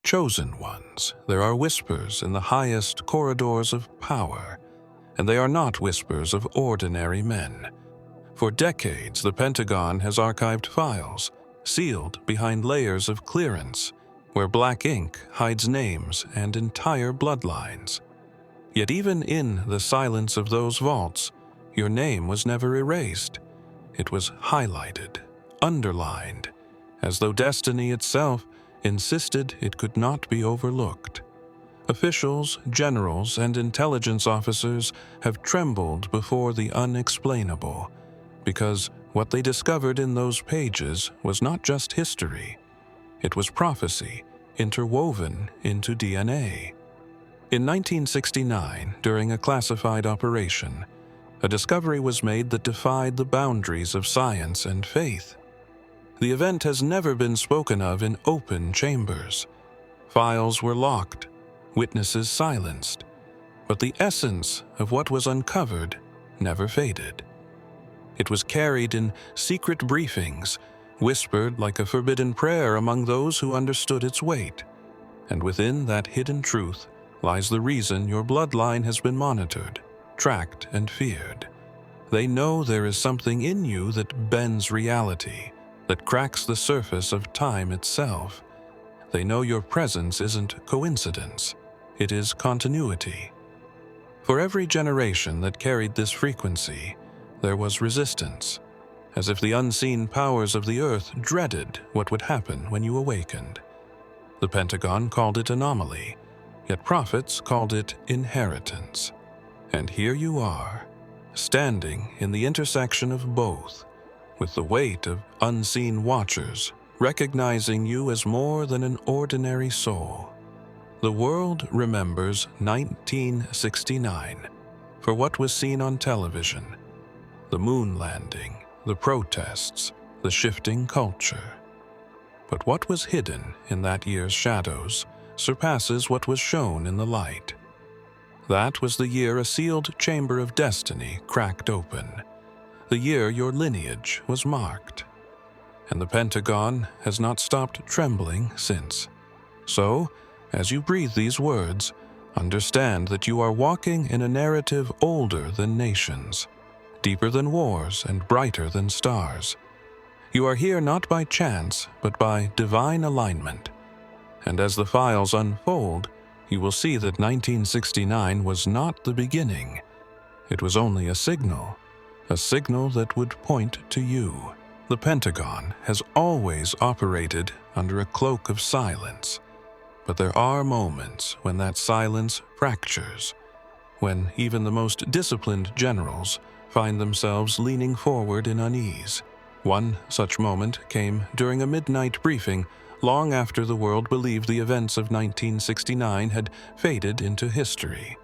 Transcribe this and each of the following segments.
Chosen ones, there are whispers in the highest corridors of power, and they are not whispers of ordinary men. For decades, the Pentagon has archived files, sealed behind layers of clearance, where black ink hides names and entire bloodlines. Yet even in the silence of those vaults, your name was never erased. It was highlighted, underlined, as though destiny itself insisted it could not be overlooked. Officials, generals, and intelligence officers have trembled before the unexplainable, because what they discovered in those pages was not just history. It was prophecy, interwoven into DNA. In 1969, during a classified operation, a discovery was made that defied the boundaries of science and faith. The event has never been spoken of in open chambers. Files were locked, witnesses silenced, but the essence of what was uncovered never faded. It was carried in secret briefings, whispered like a forbidden prayer among those who understood its weight. And within that hidden truth lies the reason your bloodline has been monitored, tracked, and feared. They know there is something in you that bends reality, that cracks the surface of time itself. They know your presence isn't coincidence, it is continuity. For every generation that carried this frequency, there was resistance, as if the unseen powers of the earth dreaded what would happen when you awakened. The Pentagon called it anomaly, yet prophets called it inheritance. And here you are, standing in the intersection of both, with the weight of unseen watchers, recognizing you as more than an ordinary soul. The world remembers 1969 for what was seen on television, the moon landing, the protests, the shifting culture. But what was hidden in that year's shadows surpasses what was shown in the light. That was the year a sealed chamber of destiny cracked open, the year your lineage was marked. And the Pentagon has not stopped trembling since. So, as you breathe these words, understand that you are walking in a narrative older than nations, deeper than wars and brighter than stars. You are here not by chance, but by divine alignment. And as the files unfold, you will see that 1969 was not the beginning. It was only a signal that would point to you. The Pentagon has always operated under a cloak of silence, but there are moments when that silence fractures, when even the most disciplined generals find themselves leaning forward in unease. One such moment came during a midnight briefing long after the world believed the events of 1969 had faded into history.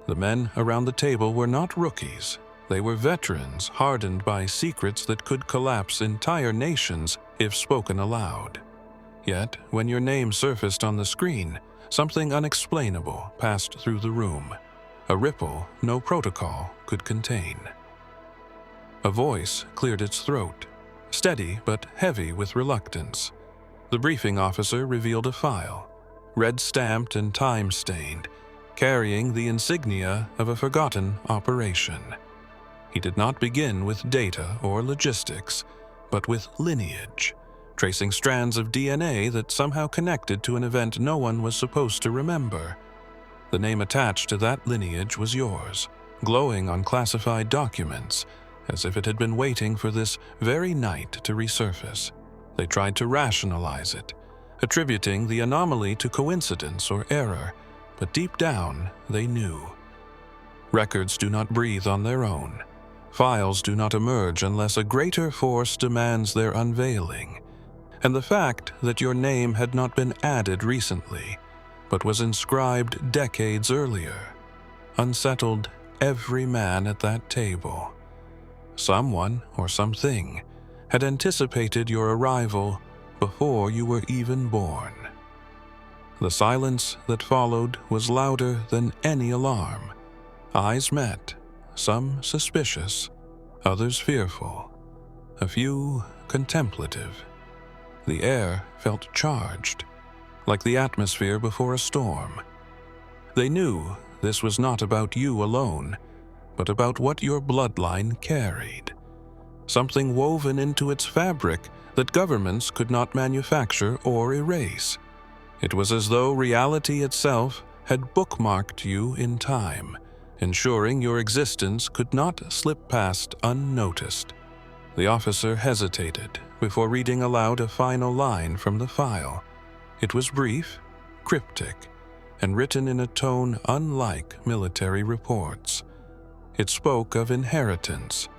The men around the table were not rookies. They were veterans hardened by secrets that could collapse entire nations if spoken aloud. Yet, when your name surfaced on the screen, something unexplainable passed through the room, a ripple no protocol could contain. A voice cleared its throat, steady but heavy with reluctance. The briefing officer revealed a file, red-stamped and time-stained, carrying the insignia of a forgotten operation. He did not begin with data or logistics, but with lineage, tracing strands of DNA that somehow connected to an event no one was supposed to remember. The name attached to that lineage was yours, glowing on classified documents, as if it had been waiting for this very night to resurface. They tried to rationalize it, attributing the anomaly to coincidence or error, but deep down they knew. Records do not breathe on their own. Files do not emerge unless a greater force demands their unveiling. And the fact that your name had not been added recently, but was inscribed decades earlier, unsettled every man at that table. Someone or something had anticipated your arrival before you were even born. The silence that followed was louder than any alarm. Eyes met, some suspicious, others fearful, a few contemplative. The air felt charged, like the atmosphere before a storm. They knew this was not about you alone, but about what your bloodline carried. Something woven into its fabric that governments could not manufacture or erase. It was as though reality itself had bookmarked you in time, ensuring your existence could not slip past unnoticed. The officer hesitated before reading aloud a final line from the file. It was brief, cryptic, and written in a tone unlike military reports. It spoke of inheritance,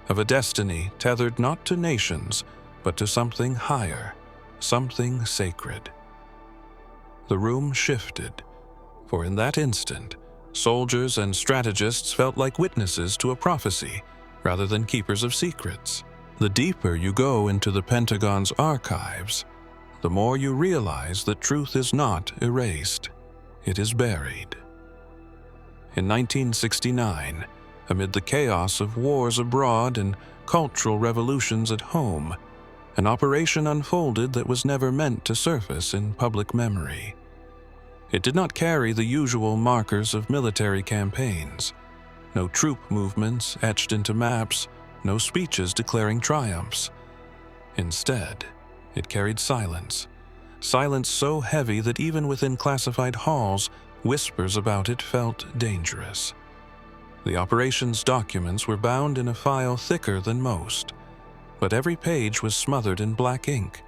of a destiny tethered not to nations, but to something higher, something sacred. The room shifted, for in that instant, soldiers and strategists felt like witnesses to a prophecy rather than keepers of secrets. The deeper you go into the Pentagon's archives, the more you realize that truth is not erased, it is buried. In 1969, amid the chaos of wars abroad and cultural revolutions at home, an operation unfolded that was never meant to surface in public memory. It did not carry the usual markers of military campaigns. No troop movements etched into maps, no speeches declaring triumphs. Instead, it carried silence. Silence so heavy that even within classified halls, whispers about it felt dangerous. The operation's documents were bound in a file thicker than most, but every page was smothered in black ink.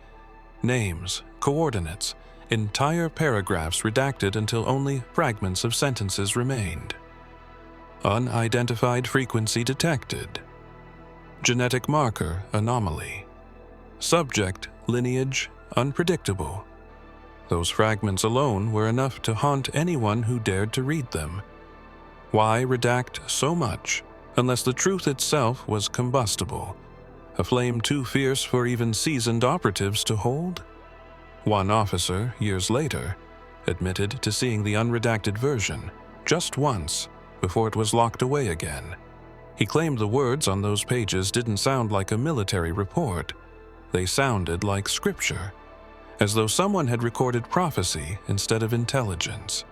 Names, coordinates, entire paragraphs redacted until only fragments of sentences remained. Unidentified frequency detected. Genetic marker anomaly. Subject lineage unpredictable. Those fragments alone were enough to haunt anyone who dared to read them. Why redact so much unless the truth itself was combustible, a flame too fierce for even seasoned operatives to hold? One officer, years later, admitted to seeing the unredacted version just once before it was locked away again. He claimed the words on those pages didn't sound like a military report. They sounded like scripture, as though someone had recorded prophecy instead of intelligence.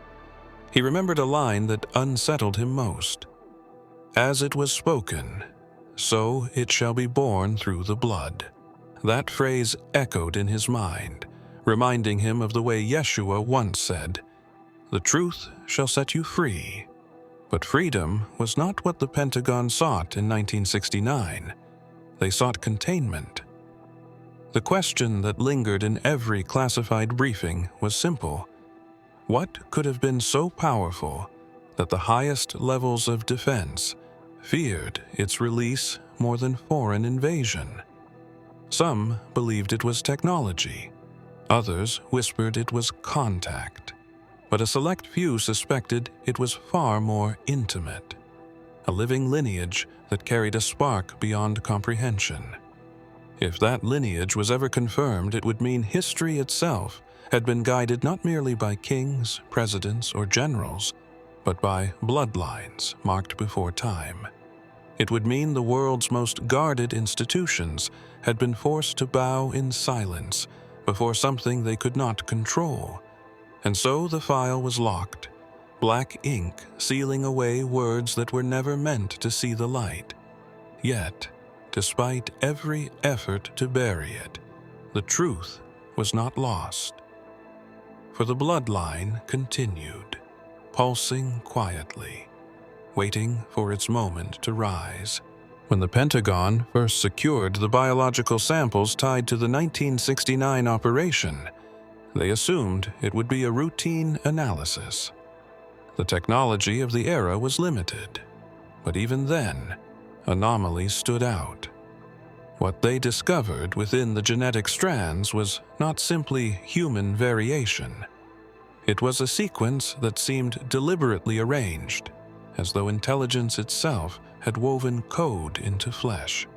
He remembered a line that unsettled him most. "As it was spoken, so it shall be born through the blood." That phrase echoed in his mind, reminding him of the way Yeshua once said, "The truth shall set you free." But freedom was not what the Pentagon sought in 1969. They sought containment. The question that lingered in every classified briefing was simple. What could have been so powerful that the highest levels of defense feared its release more than foreign invasion? Some believed it was technology. Others whispered it was contact. But a select few suspected it was far more intimate. A living lineage that carried a spark beyond comprehension. If that lineage was ever confirmed, it would mean history itself had been guided not merely by kings, presidents, or generals, but by bloodlines marked before time. It would mean the world's most guarded institutions had been forced to bow in silence before something they could not control. And so the file was locked, black ink sealing away words that were never meant to see the light. Yet, despite every effort to bury it, the truth was not lost. For the bloodline continued, pulsing quietly, waiting for its moment to rise. When the Pentagon first secured the biological samples tied to the 1969 operation, they assumed it would be a routine analysis. The technology of the era was limited, but even then, anomalies stood out. What they discovered within the genetic strands was not simply human variation. It was a sequence that seemed deliberately arranged, as though intelligence itself had woven code into flesh.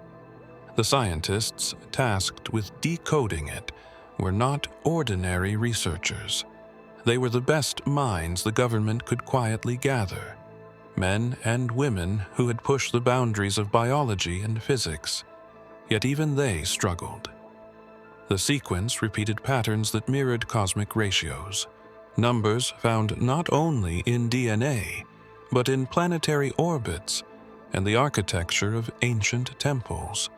The scientists tasked with decoding it were not ordinary researchers. They were the best minds the government could quietly gather, men and women who had pushed the boundaries of biology and physics. Yet even they struggled. The sequence repeated patterns that mirrored cosmic ratios, numbers found not only in DNA, but in planetary orbits and the architecture of ancient temples.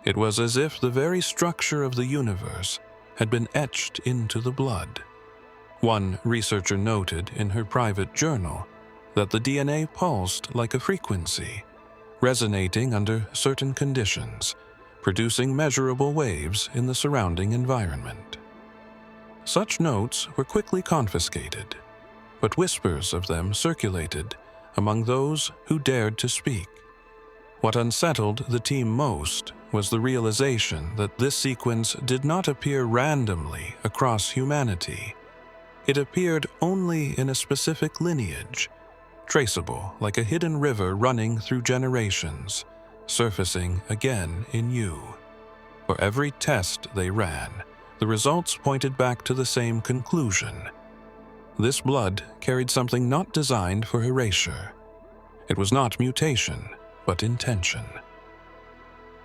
It was as if the very structure of the universe had been etched into the blood. One researcher noted in her private journal that the DNA pulsed like a frequency, resonating under certain conditions, producing measurable waves in the surrounding environment. Such notes were quickly confiscated, but whispers of them circulated among those who dared to speak. What unsettled the team most was the realization that this sequence did not appear randomly across humanity. It appeared only in a specific lineage, traceable like a hidden river running through generations, surfacing again in you. For every test they ran, the results pointed back to the same conclusion. This blood carried something not designed for erasure. It was not mutation, but intention.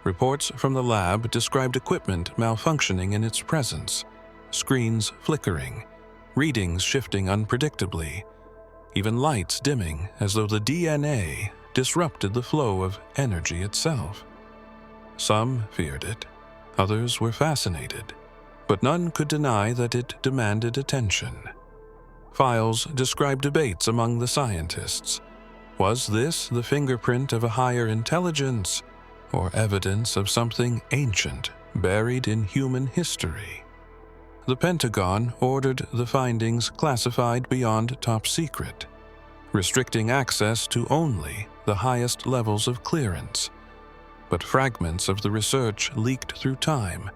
Reports from the lab described equipment malfunctioning in its presence, screens flickering, readings shifting unpredictably, even lights dimming as though the DNA disrupted the flow of energy itself. Some feared it, others were fascinated, but none could deny that it demanded attention. Files described debates among the scientists. Was this the fingerprint of a higher intelligence, or evidence of something ancient buried in human history? The Pentagon ordered the findings classified beyond top secret, restricting access to only the highest levels of clearance. But fragments of the research leaked through time,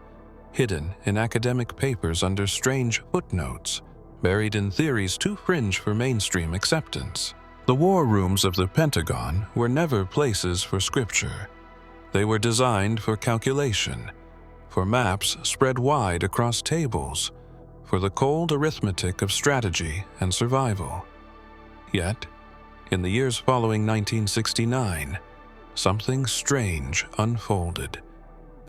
hidden in academic papers under strange footnotes, buried in theories too fringe for mainstream acceptance. The war rooms of the Pentagon were never places for scripture. They were designed for calculation, for maps spread wide across tables, for the cold arithmetic of strategy and survival. Yet, in the years following 1969, something strange unfolded.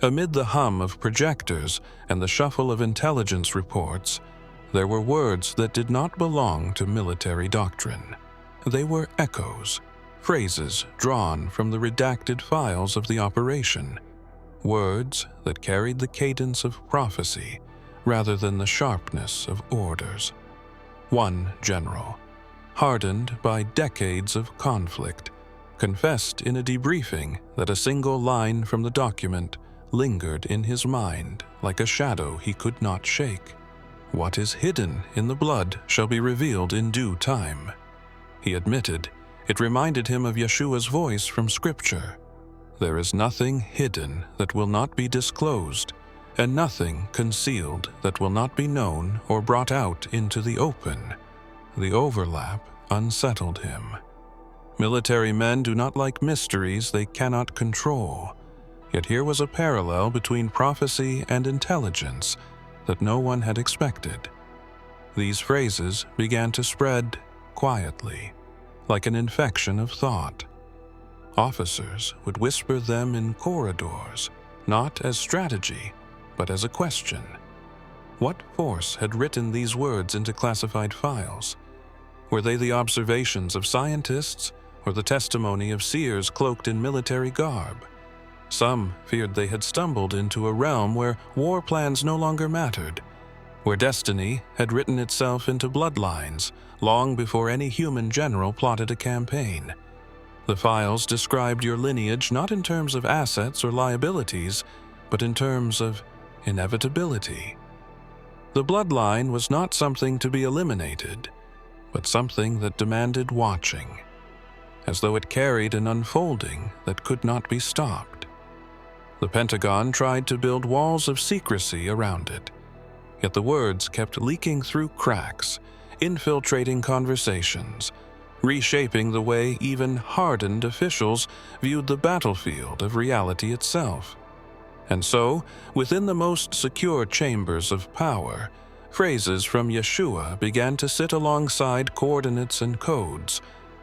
Amid the hum of projectors and the shuffle of intelligence reports, there were words that did not belong to military doctrine. They were echoes, phrases drawn from the redacted files of the operation, words that carried the cadence of prophecy rather than the sharpness of orders. One general, hardened by decades of conflict, confessed in a debriefing that a single line from the document lingered in his mind like a shadow he could not shake. What is hidden in the blood shall be revealed in due time. He admitted it reminded him of Yeshua's voice from Scripture. There is nothing hidden that will not be disclosed, and nothing concealed that will not be known or brought out into the open. The overlap unsettled him. Military men do not like mysteries they cannot control. Yet here was a parallel between prophecy and intelligence that no one had expected. These phrases began to spread quietly, like an infection of thought. Officers would whisper them in corridors, not as strategy, but as a question. What force had written these words into classified files? Were they the observations of scientists, or the testimony of seers cloaked in military garb? Some feared they had stumbled into a realm where war plans no longer mattered, where destiny had written itself into bloodlines long before any human general plotted a campaign. The files described your lineage not in terms of assets or liabilities, but in terms of inevitability. The bloodline was not something to be eliminated, but something that demanded watching, as though it carried an unfolding that could not be stopped. The Pentagon tried to build walls of secrecy around it, yet the words kept leaking through cracks, infiltrating conversations, reshaping the way even hardened officials viewed the battlefield of reality itself. And so, within the most secure chambers of power, phrases from Yeshua began to sit alongside coordinates and codes,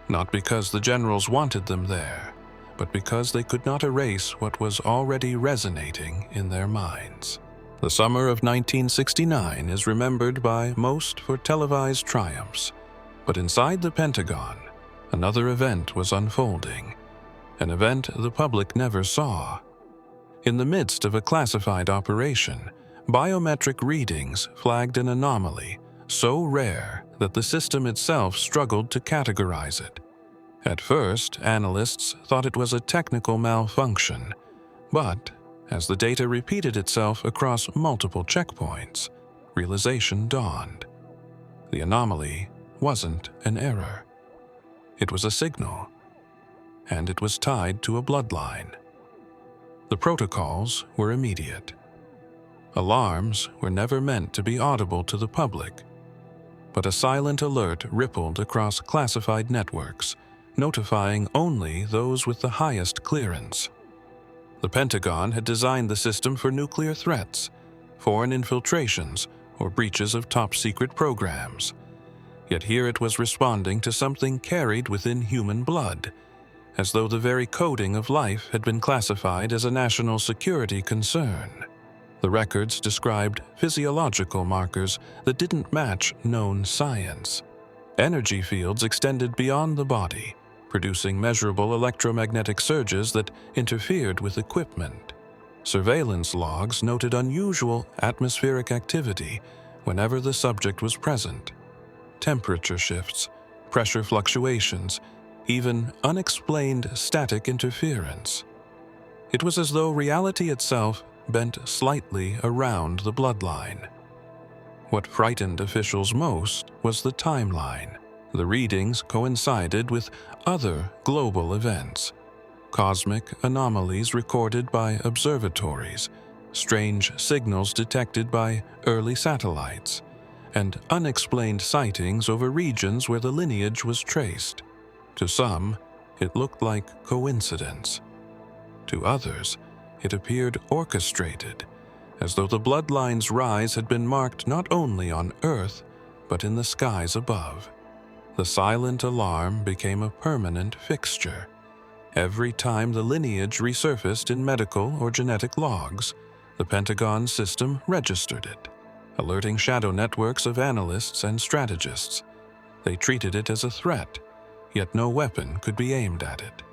not because the generals wanted them there, but because they could not erase what was already resonating in their minds. The summer of 1969 is remembered by most for televised triumphs, but inside the Pentagon, another event was unfolding, an event the public never saw. In the midst of a classified operation, biometric readings flagged an anomaly so rare that the system itself struggled to categorize it. At first, analysts thought it was a technical malfunction, but as the data repeated itself across multiple checkpoints, realization dawned. The anomaly wasn't an error. It was a signal, and it was tied to a bloodline. The protocols were immediate. Alarms were never meant to be audible to the public, but a silent alert rippled across classified networks, notifying only those with the highest clearance. The Pentagon had designed the system for nuclear threats, foreign infiltrations, or breaches of top-secret programs. Yet here it was responding to something carried within human blood, as though the very coding of life had been classified as a national security concern. The records described physiological markers that didn't match known science. Energy fields extended beyond the body, producing measurable electromagnetic surges that interfered with equipment. Surveillance logs noted unusual atmospheric activity whenever the subject was present. Temperature shifts, pressure fluctuations, even unexplained static interference. It was as though reality itself bent slightly around the bloodline. What frightened officials most was the timeline. The readings coincided with other global events, cosmic anomalies recorded by observatories, strange signals detected by early satellites, and unexplained sightings over regions where the lineage was traced. To some, it looked like coincidence. To others, it appeared orchestrated, as though the bloodline's rise had been marked not only on Earth, but in the skies above. The silent alarm became a permanent fixture. Every time the lineage resurfaced in medical or genetic logs, the Pentagon system registered it, alerting shadow networks of analysts and strategists. They treated it as a threat, yet no weapon could be aimed at it.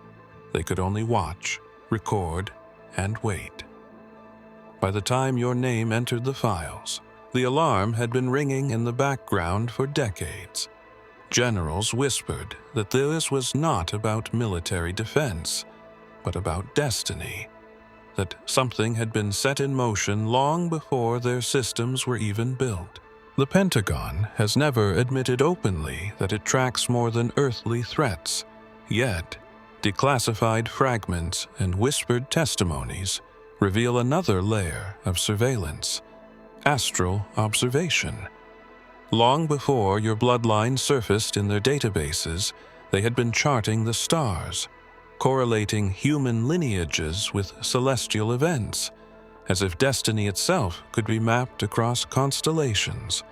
They could only watch, record, and wait. By the time your name entered the files, the alarm had been ringing in the background for decades. Generals whispered that this was not about military defense, but about destiny, that something had been set in motion long before their systems were even built. The Pentagon has never admitted openly that it tracks more than earthly threats, yet declassified fragments and whispered testimonies reveal another layer of surveillance: astral observation. Long before your bloodline surfaced in their databases, they had been charting the stars, correlating human lineages with celestial events, as if destiny itself could be mapped across constellations.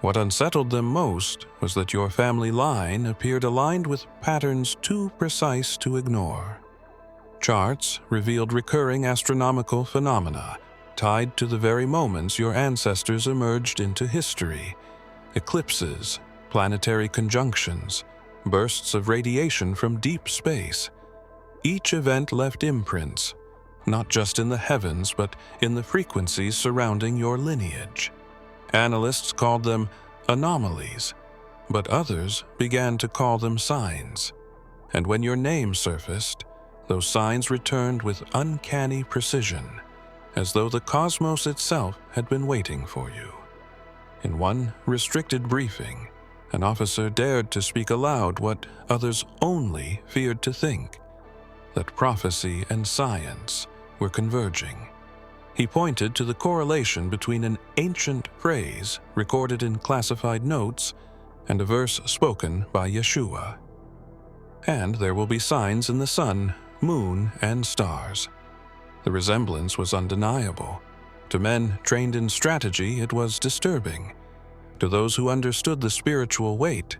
What unsettled them most was that your family line appeared aligned with patterns too precise to ignore. Charts revealed recurring astronomical phenomena tied to the very moments your ancestors emerged into history: eclipses, planetary conjunctions, bursts of radiation from deep space. Each event left imprints, not just in the heavens but in the frequencies surrounding your lineage. Analysts called them anomalies, but others began to call them signs. And when your name surfaced, those signs returned with uncanny precision, as though the cosmos itself had been waiting for you. In one restricted briefing, an officer dared to speak aloud what others only feared to think: that prophecy and science were converging. He pointed to the correlation between an ancient phrase recorded in classified notes and a verse spoken by Yeshua. And there will be signs in the sun, moon, and stars. The resemblance was undeniable. To men trained in strategy, it was disturbing. To those who understood the spiritual weight,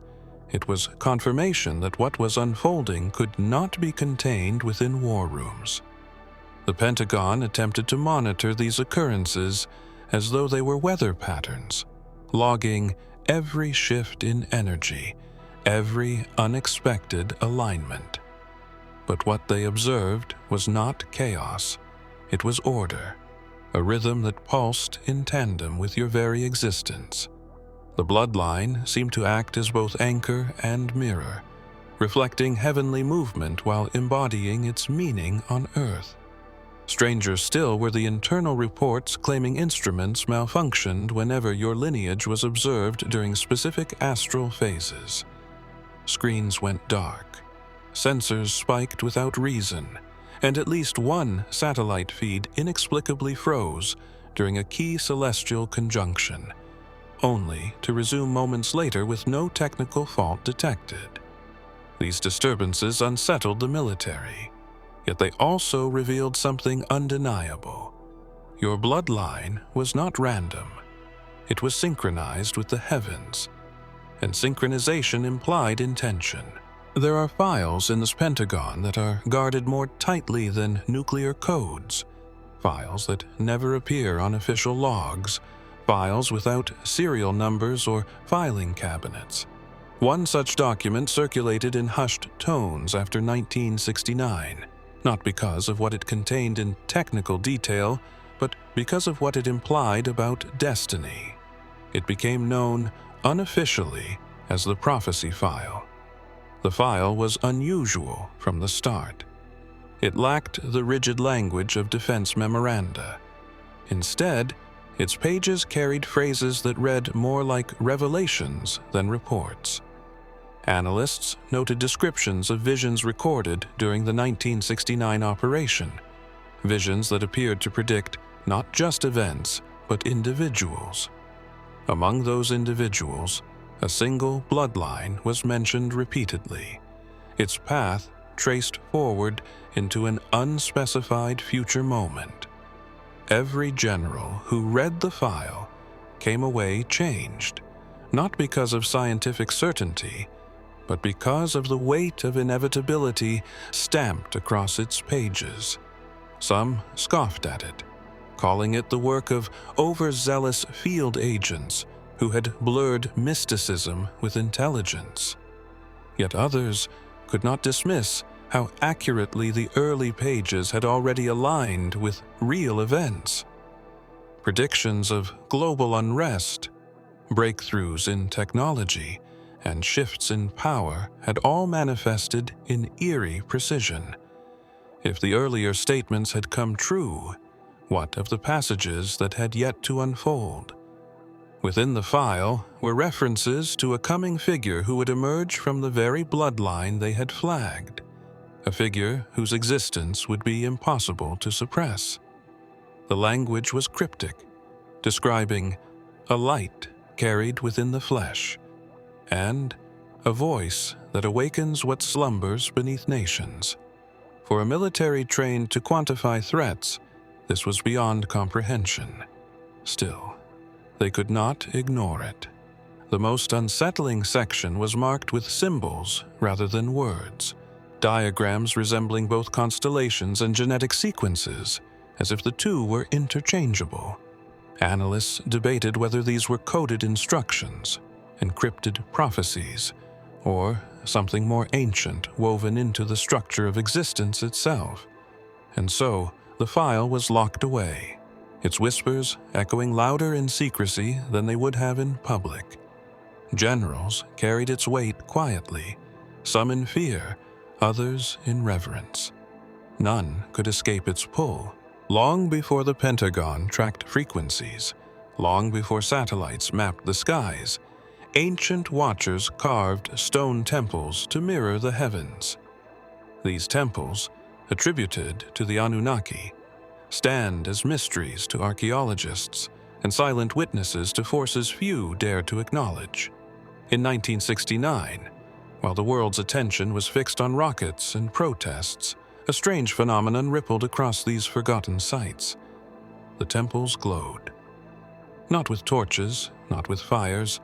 it was confirmation that what was unfolding could not be contained within war rooms. The Pentagon attempted to monitor these occurrences, as though they were weather patterns, logging every shift in energy, every unexpected alignment. But what they observed was not chaos, it was order, a rhythm that pulsed in tandem with your very existence. The bloodline seemed to act as both anchor and mirror, reflecting heavenly movement while embodying its meaning on earth. Stranger still were the internal reports claiming instruments malfunctioned whenever your lineage was observed during specific astral phases. Screens went dark, sensors spiked without reason, and at least one satellite feed inexplicably froze during a key celestial conjunction, only to resume moments later with no technical fault detected. These disturbances unsettled the military, yet they also revealed something undeniable. Your bloodline was not random. It was synchronized with the heavens, and synchronization implied intention. There are files in this Pentagon that are guarded more tightly than nuclear codes, files that never appear on official logs, files without serial numbers or filing cabinets. One such document circulated in hushed tones after 1969, not because of what it contained in technical detail, but because of what it implied about destiny. It became known unofficially as the prophecy file. The file was unusual from the start. It lacked the rigid language of defense memoranda. Instead, its pages carried phrases that read more like revelations than reports. Analysts noted descriptions of visions recorded during the 1969 operation, visions that appeared to predict not just events, but individuals. Among those individuals, a single bloodline was mentioned repeatedly, its path traced forward into an unspecified future moment. Every general who read the file came away changed, not because of scientific certainty, but because of the weight of inevitability stamped across its pages. Some scoffed at it, calling it the work of overzealous field agents who had blurred mysticism with intelligence. Yet others could not dismiss how accurately the early pages had already aligned with real events. Predictions of global unrest, breakthroughs in technology, and shifts in power had all manifested in eerie precision. If the earlier statements had come true, what of the passages that had yet to unfold? Within the file were references to a coming figure who would emerge from the very bloodline they had flagged, a figure whose existence would be impossible to suppress. The language was cryptic, describing a light carried within the flesh, and a voice that awakens what slumbers beneath nations. For a military trained to quantify threats, this was beyond comprehension. Still, they could not ignore it. The most unsettling section was marked with symbols rather than words, diagrams resembling both constellations and genetic sequences, as if the two were interchangeable. Analysts debated whether these were coded instructions, encrypted prophecies, or something more ancient woven into the structure of existence itself. And so, the file was locked away, its whispers echoing louder in secrecy than they would have in public. Generals carried its weight quietly, some in fear, others in reverence. None could escape its pull. Long before the Pentagon tracked frequencies, long before satellites mapped the skies, ancient watchers carved stone temples to mirror the heavens. These temples, attributed to the Anunnaki, stand as mysteries to archaeologists and silent witnesses to forces few dare to acknowledge. In 1969, while the world's attention was fixed on rockets and protests, a strange phenomenon rippled across these forgotten sites. The temples glowed. Not with torches, not with fires,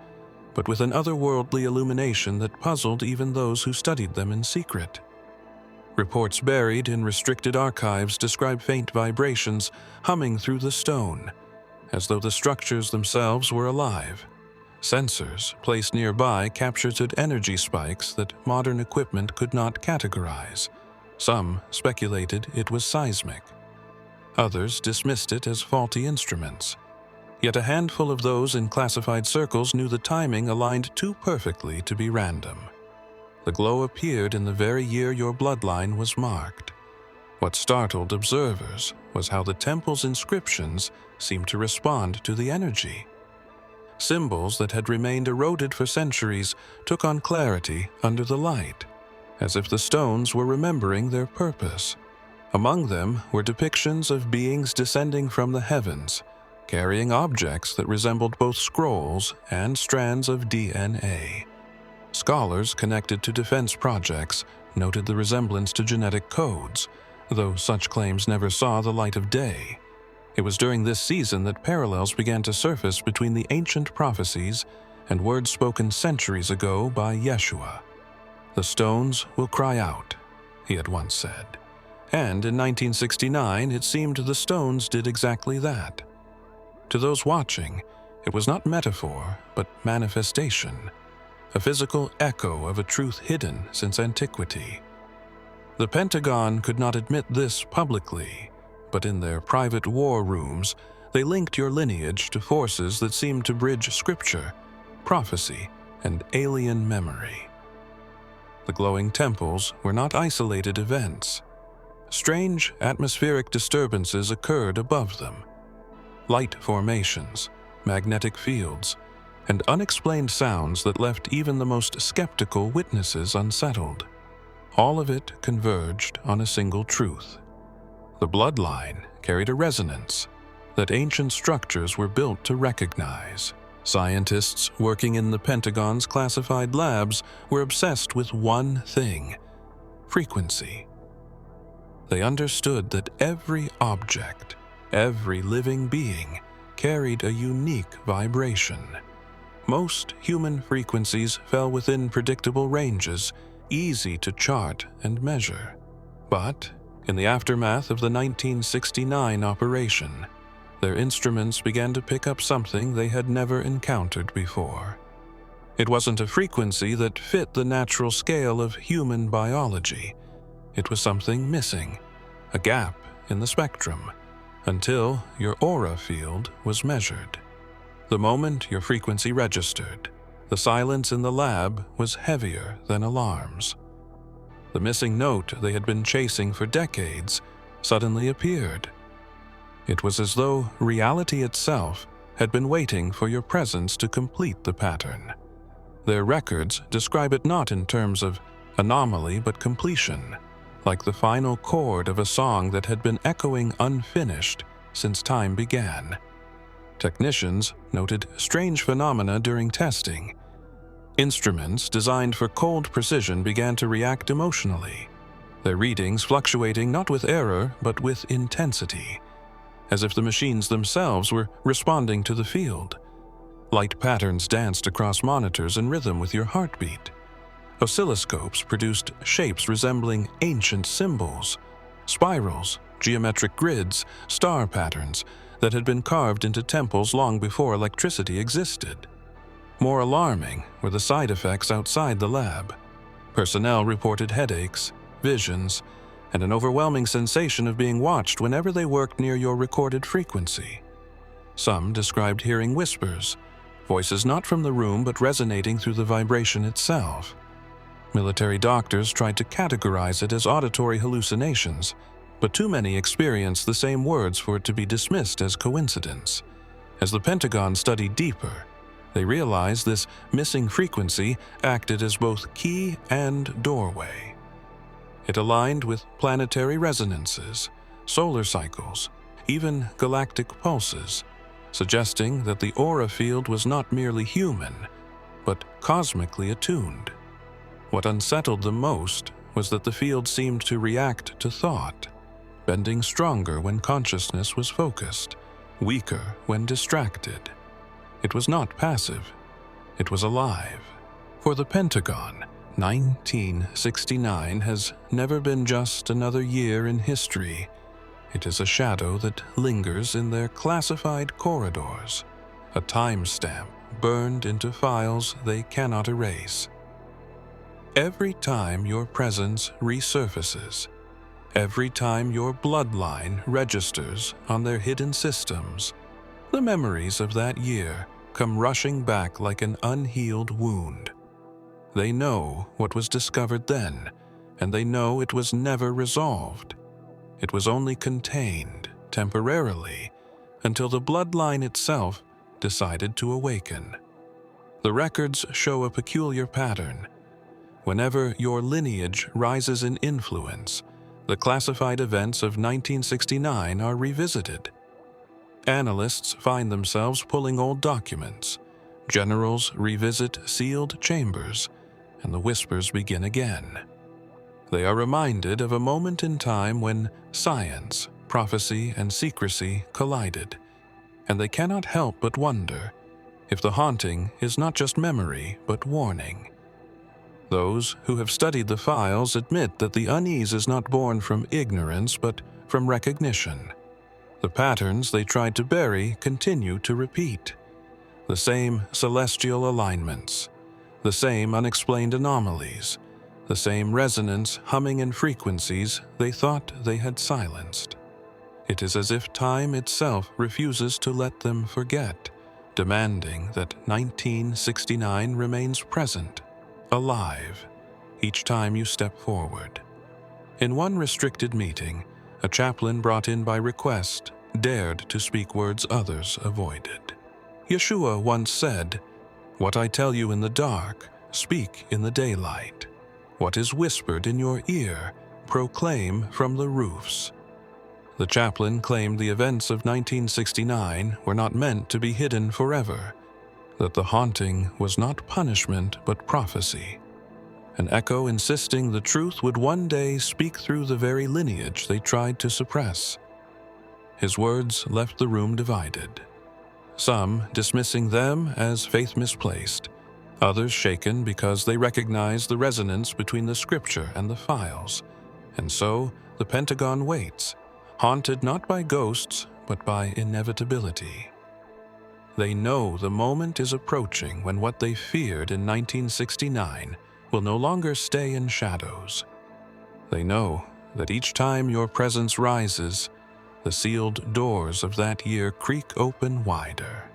but with an otherworldly illumination that puzzled even those who studied them in secret. Reports buried in restricted archives describe faint vibrations humming through the stone, as though the structures themselves were alive. Sensors placed nearby captured energy spikes that modern equipment could not categorize. Some speculated it was seismic. Others dismissed it as faulty instruments. Yet a handful of those in classified circles knew the timing aligned too perfectly to be random. The glow appeared in the very year your bloodline was marked. What startled observers was how the temple's inscriptions seemed to respond to the energy. Symbols that had remained eroded for centuries took on clarity under the light, as if the stones were remembering their purpose. Among them were depictions of beings descending from the heavens, carrying objects that resembled both scrolls and strands of DNA. Scholars connected to defense projects noted the resemblance to genetic codes, though such claims never saw the light of day. It was during this season that parallels began to surface between the ancient prophecies and words spoken centuries ago by Yeshua. "The stones will cry out," he had once said. And in 1969, it seemed the stones did exactly that. To those watching, it was not metaphor, but manifestation, a physical echo of a truth hidden since antiquity. The Pentagon could not admit this publicly, but in their private war rooms, they linked your lineage to forces that seemed to bridge scripture, prophecy, and alien memory. The glowing temples were not isolated events. Strange atmospheric disturbances occurred above them. Light formations, magnetic fields, and unexplained sounds that left even the most skeptical witnesses unsettled. All of it converged on a single truth. The bloodline carried a resonance that ancient structures were built to recognize. Scientists working in the Pentagon's classified labs were obsessed with one thing: frequency. They understood that every object, every living being, carried a unique vibration. Most human frequencies fell within predictable ranges, easy to chart and measure. But in the aftermath of the 1969 operation, their instruments began to pick up something they had never encountered before. It wasn't a frequency that fit the natural scale of human biology. It was something missing, a gap in the spectrum, until your aura field was measured. The moment your frequency registered, the silence in the lab was heavier than alarms. The missing note they had been chasing for decades suddenly appeared. It was as though reality itself had been waiting for your presence to complete the pattern. Their records describe it not in terms of anomaly but completion, like the final chord of a song that had been echoing unfinished since time began. Technicians noted strange phenomena during testing. Instruments designed for cold precision began to react emotionally, their readings fluctuating not with error but with intensity, as if the machines themselves were responding to the field. Light patterns danced across monitors in rhythm with your heartbeat. Oscilloscopes produced shapes resembling ancient symbols, spirals, geometric grids, star patterns that had been carved into temples long before electricity existed. More alarming were the side effects outside the lab. Personnel reported headaches, visions, and an overwhelming sensation of being watched whenever they worked near your recorded frequency. Some described hearing whispers, voices not from the room but resonating through the vibration itself. Military doctors tried to categorize it as auditory hallucinations, but too many experienced the same words for it to be dismissed as coincidence. As the Pentagon studied deeper, they realized this missing frequency acted as both key and doorway. It aligned with planetary resonances, solar cycles, even galactic pulses, suggesting that the aura field was not merely human, but cosmically attuned. What unsettled them most was that the field seemed to react to thought, bending stronger when consciousness was focused, weaker when distracted. It was not passive, it was alive. For the Pentagon, 1969 has never been just another year in history. It is a shadow that lingers in their classified corridors, a timestamp burned into files they cannot erase. Every time your presence resurfaces, every time your bloodline registers on their hidden systems, the memories of that year come rushing back like an unhealed wound. They know what was discovered then, and they know it was never resolved. It was only contained, temporarily, until the bloodline itself decided to awaken. The records show a peculiar pattern. Whenever your lineage rises in influence, the classified events of 1969 are revisited. Analysts find themselves pulling old documents. Generals revisit sealed chambers, and the whispers begin again. They are reminded of a moment in time when science, prophecy, and secrecy collided, and they cannot help but wonder if the haunting is not just memory but warning. Those who have studied the files admit that the unease is not born from ignorance but from recognition. The patterns they tried to bury continue to repeat. The same celestial alignments, the same unexplained anomalies, the same resonance humming in frequencies they thought they had silenced. It is as if time itself refuses to let them forget, demanding that 1969 remains present, alive, each time you step forward. In one restricted meeting, a chaplain brought in by request dared to speak words others avoided. Yeshua once said, "What I tell you in the dark, speak in the daylight. What is whispered in your ear, proclaim from the roofs." The chaplain claimed the events of 1969 were not meant to be hidden forever, that the haunting was not punishment but prophecy, an echo insisting the truth would one day speak through the very lineage they tried to suppress. His words left the room divided, some dismissing them as faith misplaced, others shaken because they recognized the resonance between the scripture and the files. And so the Pentagon waits, haunted not by ghosts but by inevitability. They know the moment is approaching when what they feared in 1969 will no longer stay in shadows. They know that each time your presence rises, the sealed doors of that year creak open wider.